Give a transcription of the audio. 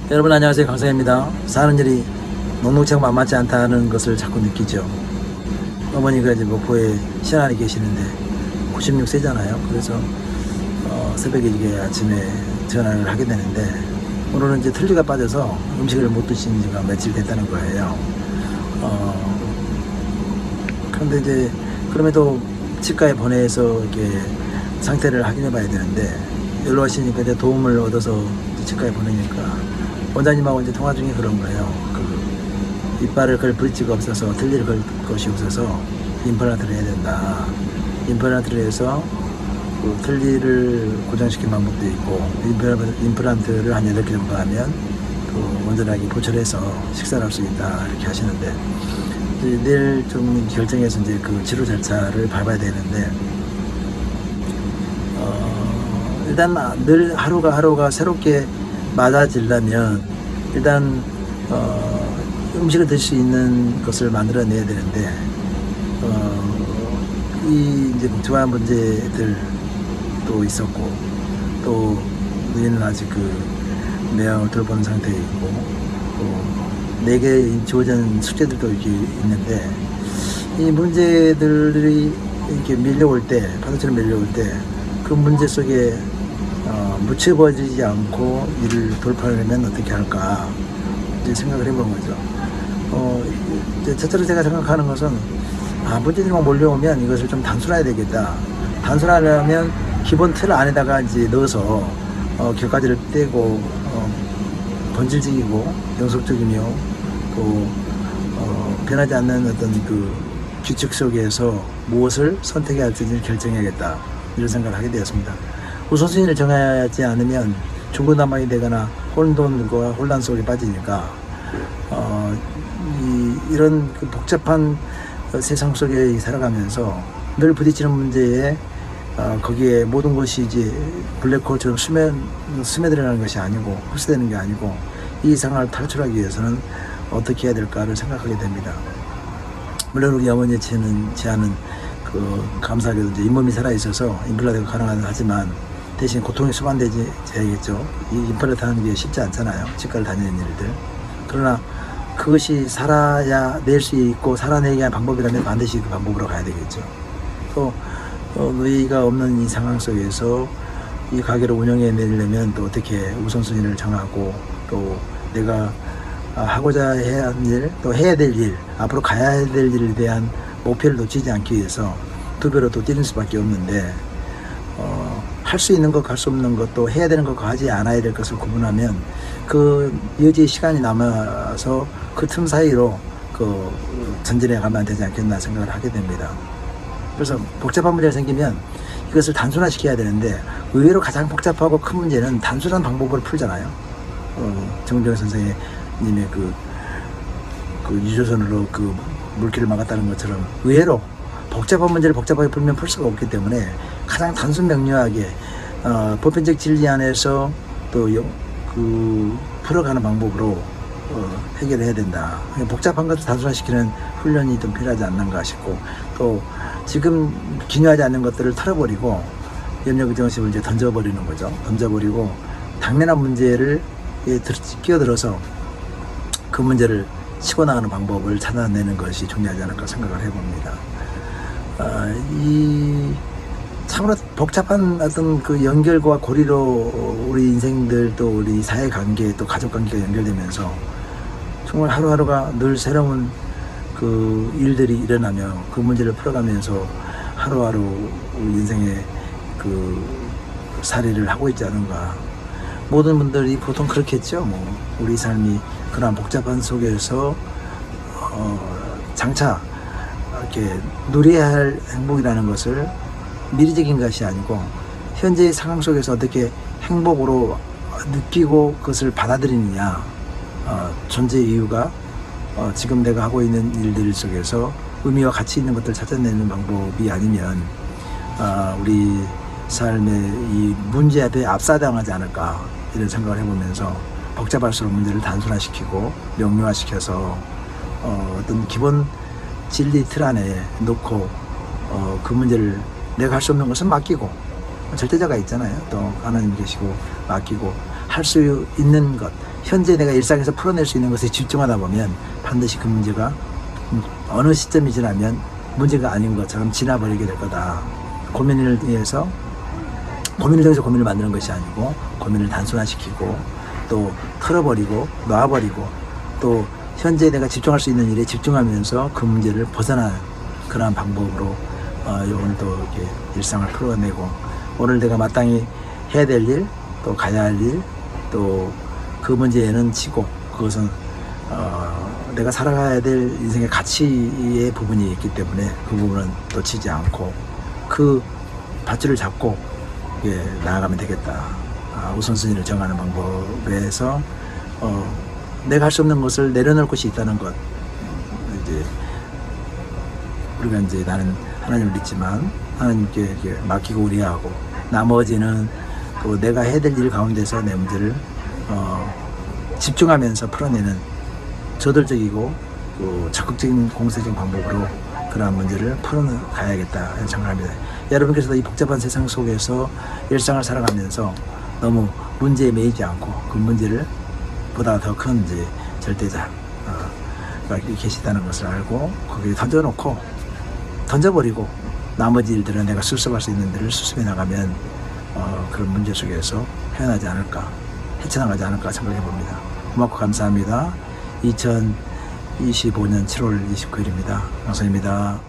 여러분 안녕하세요, 강성입니다. 사는 일이 녹록치가 만만치 않다는 것을 자꾸 느끼죠. 어머니가 이제 목포에 시안에 계시는데 96세잖아요. 그래서 새벽에 이게 아침에 전화를 하게 되는데 오늘은 이제 틀니가 빠져서 음식을 못 드신 지가 며칠 됐다는 거예요. 그런데 이제 그럼에도 치과에 보내서 이렇게 상태를 확인해 봐야 되는데 연락 하시니까 이제 도움을 얻어서 치과에 보내니까 원장님하고 이제 통화 중에 그런 거예요. 그 이빨을 걸 브릿지가 없어서 틀니를 걸 것이 없어서 임플란트를 해야 된다. 임플란트를 해서 그 틀니를 고정시킨 방법도 있고 임플란트를 한 8개 정도 하면 그 온전하게 보철해서 식사를 할 수 있다 이렇게 하시는데 이제 내일 좀 결정해서 이제 그 치료 절차를 밟아야 되는데 일단 늘 하루가 새롭게 맞아지려면 일단 음식을 드실 수 있는 것을 만들어내야 되는데 이 이제 복잡한 문제들도 있었고 또 우리는 아직 그 매형을 돌보는 상태에 있고 또 4개 주어진 숙제들도 이렇게 있는데 이 문제들이 이렇게 밀려올 때 파도처럼 밀려올 때 그 문제 속에 묻혀버리지 않고 이를 돌파하려면 어떻게 할까 이제 생각을 해본 거죠. 이제 첫째로 제가 생각하는 것은 문제들만 몰려오면 이것을 좀 단순화해야 되겠다. 단순화하려면 기본 틀 안에다가 이제 넣어서 결과지를 떼고 본질적이고 영속적이며 또 변하지 않는 어떤 그 규칙 속에서 무엇을 선택해야 할지를 결정해야겠다. 이런 생각을 하게 되었습니다. 우선순위를 정하지 않으면 중구난방이 되거나 혼돈과 혼란 속에 빠지니까 이런 그 복잡한 세상 속에 살아가면서 늘 부딪히는 문제에 거기에 모든 것이 이제 블랙홀처럼 스며들어가는 것이 아니고 흡수되는 게 아니고 이 상황을 탈출하기 위해서는 어떻게 해야 될까를 생각하게 됩니다. 물론 우리 어머니의 제안은 그 감사하게도 이제 잇몸이 살아있어서 임플란트가 가능하지만 대신 고통이 수반되야겠죠. 이 임플란트 하는 게 쉽지 않잖아요. 치과를 다니는 일들. 그러나 그것이 살아야 낼 수 있고 살아내기 위한 방법이라면 반드시 그 방법으로 가야 되겠죠. 또 의의가 없는 이 상황 속에서 이 가게를 운영해 내려면 또 어떻게 우선순위를 정하고 또 내가 하고자 해야 하는 일, 또 해야 될 일, 앞으로 가야 될 일에 대한 목표를 놓치지 않기 위해서 두 배로 또 뛰는 수밖에 없는데 할 수 있는 것, 할 수 없는 것, 또 해야 되는 것과 하지 않아야 될 것을 구분하면 그 여지의 시간이 남아서 그 틈 사이로 그 전진해 가면 되지 않겠나 생각을 하게 됩니다. 그래서 복잡한 문제가 생기면 이것을 단순화시켜야 되는데 의외로 가장 복잡하고 큰 문제는 단순한 방법으로 풀잖아요. 정정희 선생님의 그 유조선으로 그 물길을 막았다는 것처럼 의외로 복잡한 문제를 복잡하게 풀면 풀 수가 없기 때문에 가장 단순 명료하게 보편적 진리 안에서 또 풀어가는 방법으로 해결해야 된다. 복잡한 것을 단순화시키는 훈련이 좀 필요하지 않는가 싶고 또 지금 기묘하지 않는 것들을 털어버리고 염려부정식을 이제 던져버리는 거죠. 던져버리고 당면한 문제를 끼어들어서 그 문제를 치고 나가는 방법을 찾아내는 것이 중요하지 않을까 생각을 해봅니다. 이 참으로 복잡한 어떤 그 연결과 고리로 우리 인생들 또 우리 사회관계 또 가족관계가 연결되면서 정말 하루하루가 늘 새로운 그 일들이 일어나며 그 문제를 풀어가면서 하루하루 우리 인생의 그 살이를 하고 있지 않은가. 모든 분들이 보통 그렇겠죠. 뭐 우리 삶이 그런 복잡한 속에서 장차 이렇게 누려야 할 행복이라는 것을 미래적인 것이 아니고 현재의 상황 속에서 어떻게 행복으로 느끼고 그것을 받아들이느냐. 존재의 이유가 지금 내가 하고 있는 일들 속에서 의미와 가치 있는 것들을 찾아내는 방법이 아니면 우리 삶의 이 문제 앞에 압사당하지 않을까 이런 생각을 해보면서 복잡할수록 문제를 단순화시키고 명료화시켜서 어떤 기본 진리 틀 안에 놓고 그 문제를 내가 할 수 없는 것은 맡기고 절대자가 있잖아요. 또 하나님 계시고 맡기고 할 수 있는 것 현재 내가 일상에서 풀어낼 수 있는 것에 집중하다 보면 반드시 그 문제가 어느 시점이 지나면 문제가 아닌 것처럼 지나버리게 될 거다. 고민을 통해서 고민을 만드는 것이 아니고 고민을 단순화시키고 또 털어버리고 놔버리고 또 현재 내가 집중할 수 있는 일에 집중하면서 그 문제를 벗어나는 그러한 방법으로 오늘도 이렇게 일상을 풀어내고 오늘 내가 마땅히 해야 될 일, 또 가야 할 일, 또 그 문제에는 치고 그것은 내가 살아가야 될 인생의 가치의 부분이 있기 때문에 그 부분은 놓치지 않고 그 밧줄을 잡고 나아가면 되겠다. 우선순위를 정하는 방법에서 내가 할 수 없는 것을 내려놓을 것이 있다는 것. 이제 우리가 이제 나는 하나님을 믿지만 하나님께 이렇게 맡기고 의뢰하고 나머지는 또 내가 해야 될 일 가운데서 내 문제를 집중하면서 풀어내는 저돌적이고 적극적인 공세적인 방법으로 그러한 문제를 풀어가야겠다 생각합니다. 여러분께서도 이 복잡한 세상 속에서 일상을 살아가면서 너무 문제에 매이지 않고 그 문제를 보다 더 큰 이제 절대자가 계시다는 것을 알고 거기에 던져버리고 나머지 일들은 내가 수습할 수 있는 일을 수습해 나가면 그런 문제 속에서 헤쳐나가지 않을까 생각해 봅니다. 고맙고 감사합니다. 2025년 7월 29일입니다. 강선입니다.